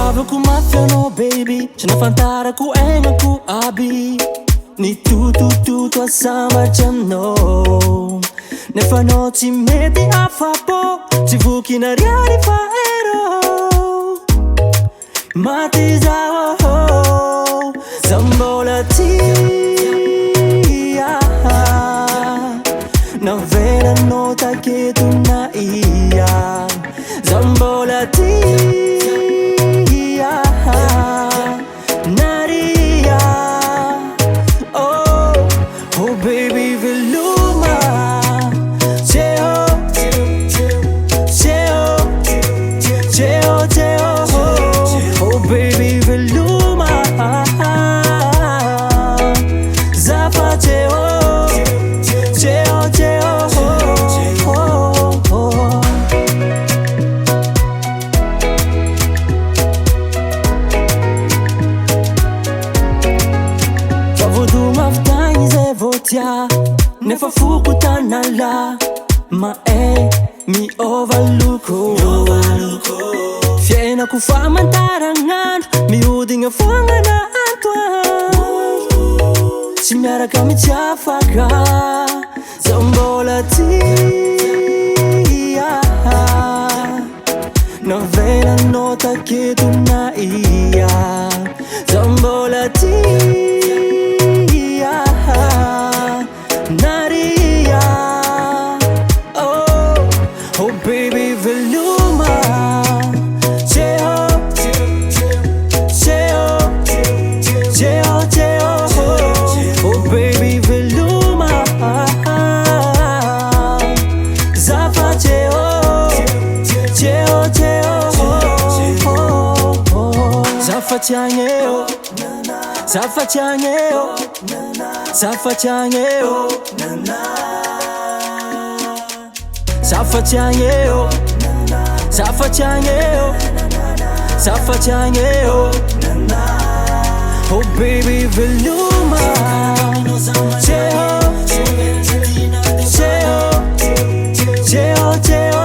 Diavako mafiano baby, sinafantarako aignako aby. Ny totototo asambartranao, nefa anao tsy mety afapo, tsy voky nariary fa ero. Maty zaho oh, zaho mbola tia, navelanao taketo na iya. Zaho mbola tia, naria. Oh, oh baby veluma, cheo, cheo, cheo, cheo. Oh baby veluma, zafa cheo, cheo, cheo. Nefa fuku tanala, ma mi overluko. Fiainako famantaranandro, mihodigna foagna na antoine. Tsy miaraka mitsafaka, zaho mbola tia, navelanao taketo na iya. Zaho mbola tia, naria. Oh, oh baby veluma, cheo, cheo, cheo, cheo. Oh baby veluma, zafa cheo, cheo, cheo. Zafa changeo, zafa changeo, zafa changeo, zafa changeo, zafa changeo, zafa changeo. Oh baby veluma, cheo, cheo, cheo, cheo.